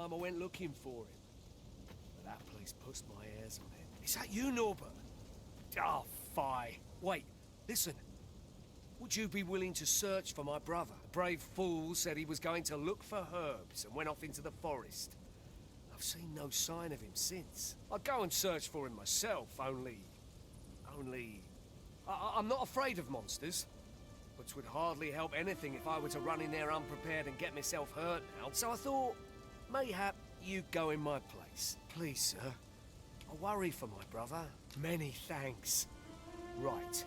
time I went looking for him. But that place puts my hairs on end. Is that you, Norbert? Oh, fie. Wait, listen. Would you be willing to search for my brother? The brave fool said he was going to look for herbs and went off into the forest. I've seen no sign of him since. I'd go and search for him myself, only... I'm not afraid of monsters. But 'twould hardly help anything if I were to run in there unprepared and get myself hurt now. So I thought, mayhap you'd go in my place. Please, sir. I worry for my brother. Many thanks. Right.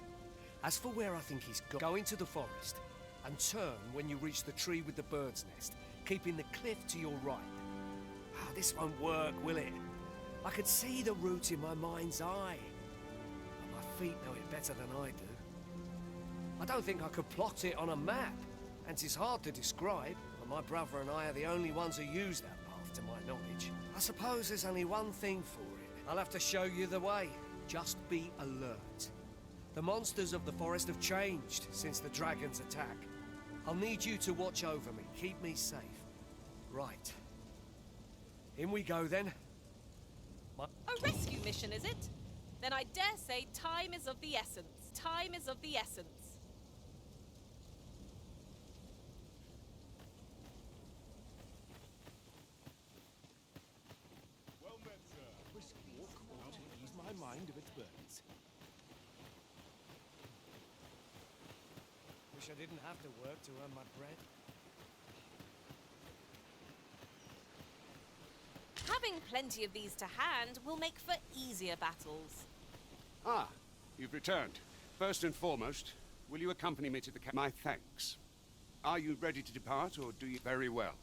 As for where I think he's go into the forest and turn when you reach the tree with the bird's nest, keeping the cliff to your right. Ah, this won't work, will it? I could see the route in my mind's eye. But my feet know it better than I do. I don't think I could plot it on a map, and it's hard to describe, but my brother and I are the only ones who use that path to my knowledge. I suppose there's only one thing for it. I'll have to show you the way. Just be alert. The monsters of the forest have changed since the dragon's attack. I'll need you to watch over me, keep me safe. Right. In we go then. A rescue mission, is it? Then I dare say time is of the essence. Time is of the essence. Well met, sir. Brisk walk ought to ease my mind of its burdens. Wish I didn't have to work to earn my bread. Having plenty of these to hand will make for easier battles. Ah, you've returned. First and foremost, will you accompany me to the camp? My thanks. Are you ready to depart, or do you... Very well.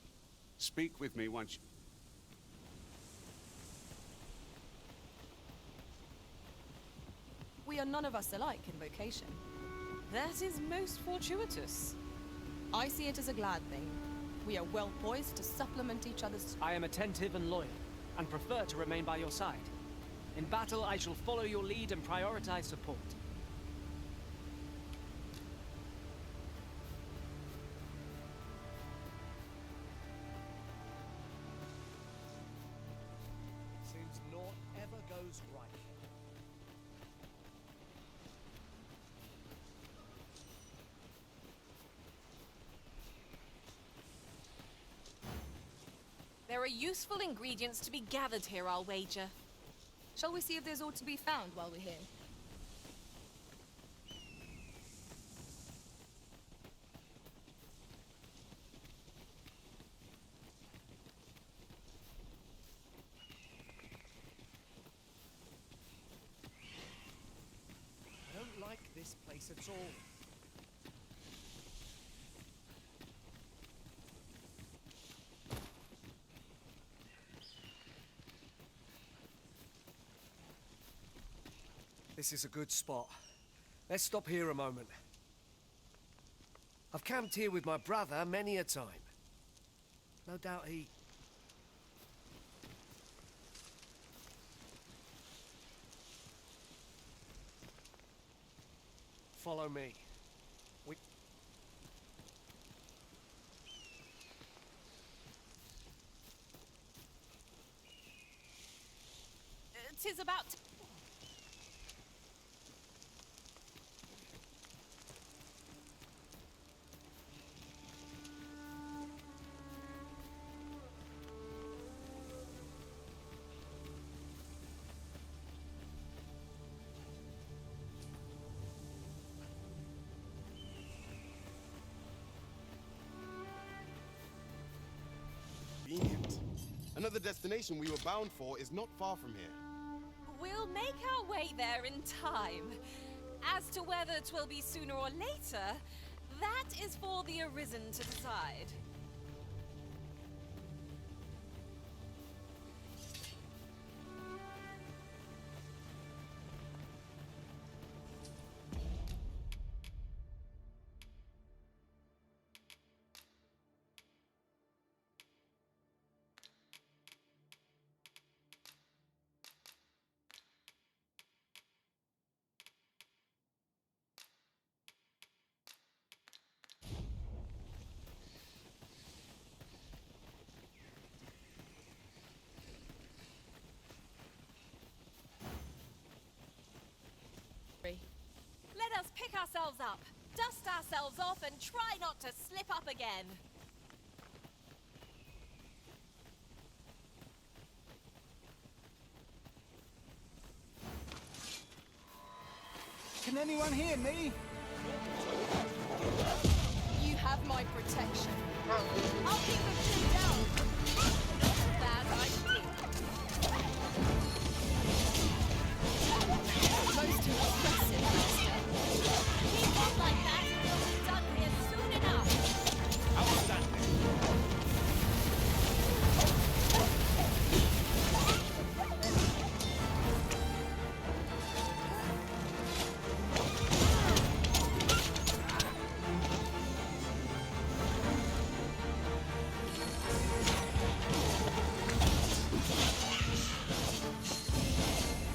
Speak with me once you... We are none of us alike in vocation. That is most fortuitous. I see it as a glad thing. We are well poised to supplement each other's... I am attentive and loyal, and prefer to remain by your side. In battle, I shall follow your lead and prioritize support. Seems naught ever goes right. There are useful ingredients to be gathered here, I'll wager. Shall we see if there's aught to be found while we're here? I don't like this place at all. This is a good spot. Let's stop here a moment. I've camped here with my brother many a time. No doubt he... Follow me. Tis about... Convenient. Another destination we were bound for is not far from here. We'll make our way there in time. As to whether 'twill be sooner or later, that is for the Arisen to decide. pick ourselves up, dust ourselves off, and try not to slip up again. Can anyone hear me? You have my protection. I'll keep them pinned down. Not a bad idea. Most impressive, Master. Keep on like that and we'll be done here soon enough. Outstanding.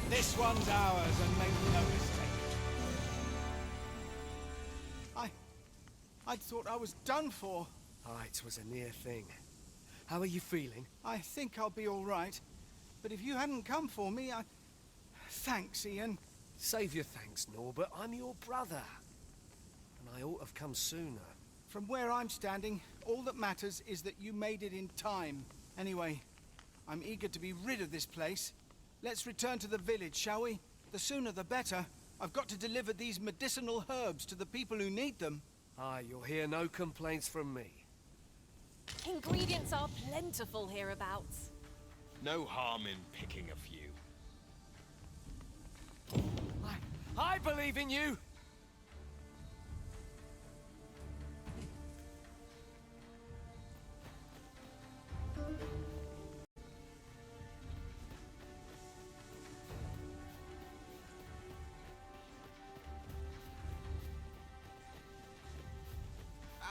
This one's ours, and make no mistake. I thought I was done for. Ah, it was a near thing. How are you feeling? I think I'll be all right. But if you hadn't come for me, Thanks, Ian. Save your thanks, Norbert. I'm your brother. And I ought to have come sooner. From where I'm standing, all that matters is that you made it in time. Anyway, I'm eager to be rid of this place. Let's return to the village, shall we? The sooner the better. I've got to deliver these medicinal herbs to the people who need them. Aye, you'll hear no complaints from me. Ingredients are plentiful hereabouts. No harm in picking a few. I believe in you!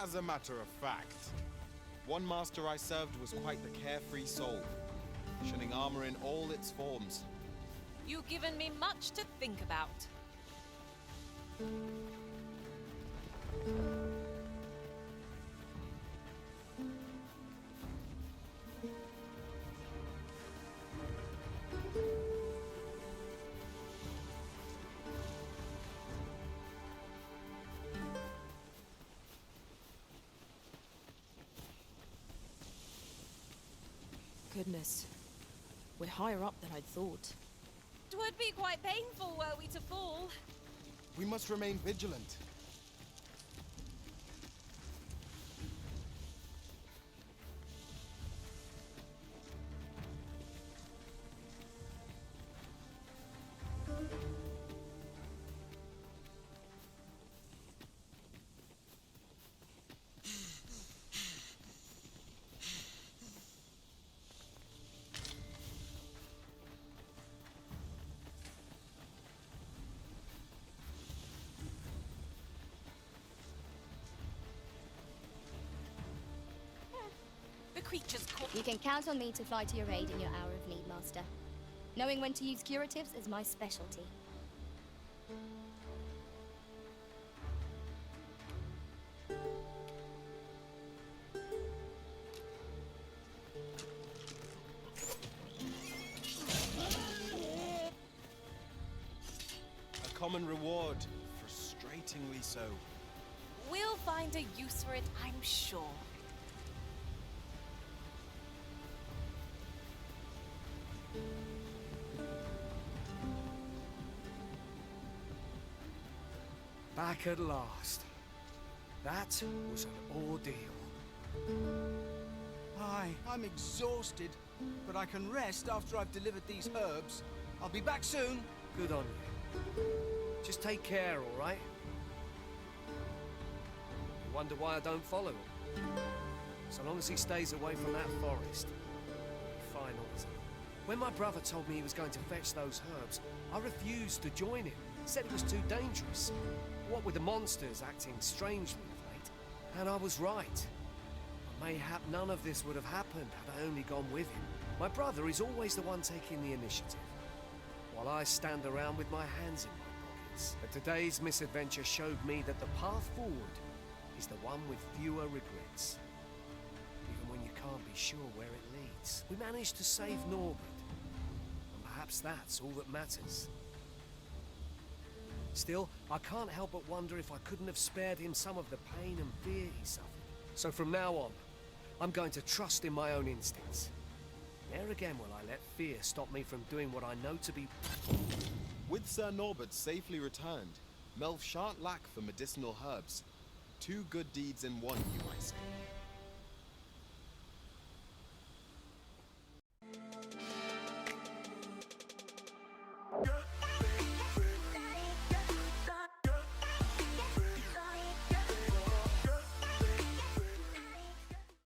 As a matter of fact, one master I served was quite the carefree soul, shunning armor in all its forms. You've given me much to think about. Goodness. We're higher up than I'd thought. Twould be quite painful were we to fall. We must remain vigilant. The creature's caught. You can count on me to fly to your aid in your hour of need, Master. Knowing when to use curatives is my specialty. A common reward, frustratingly so. We'll find a use for it, I'm sure. Back at last. That was an ordeal. Aye, I'm exhausted, but I can rest after I've delivered these herbs. I'll be back soon. Good on you. Just take care, all right? You wonder why I don't follow him? So long as he stays away from that forest, he'll be fine on his own. When my brother told me he was going to fetch those herbs, I refused to join him. Said it was too dangerous. What with the monsters acting strangely of late. And I was right. But mayhap none of this would have happened had I only gone with him. My brother is always the one taking the initiative, while I stand around with my hands in my pockets. But today's misadventure showed me that the path forward is the one with fewer regrets. Even when you can't be sure where it leads. We managed to save Norbert, and perhaps that's all that matters. Still, I can't help but wonder if I couldn't have spared him some of the pain and fear he suffered. So from now on, I'm going to trust in my own instincts. Ne'er again will I let fear stop me from doing what I know to be... With Sir Norbert safely returned, Melf shan't lack for medicinal herbs. Two good deeds in one, you might say.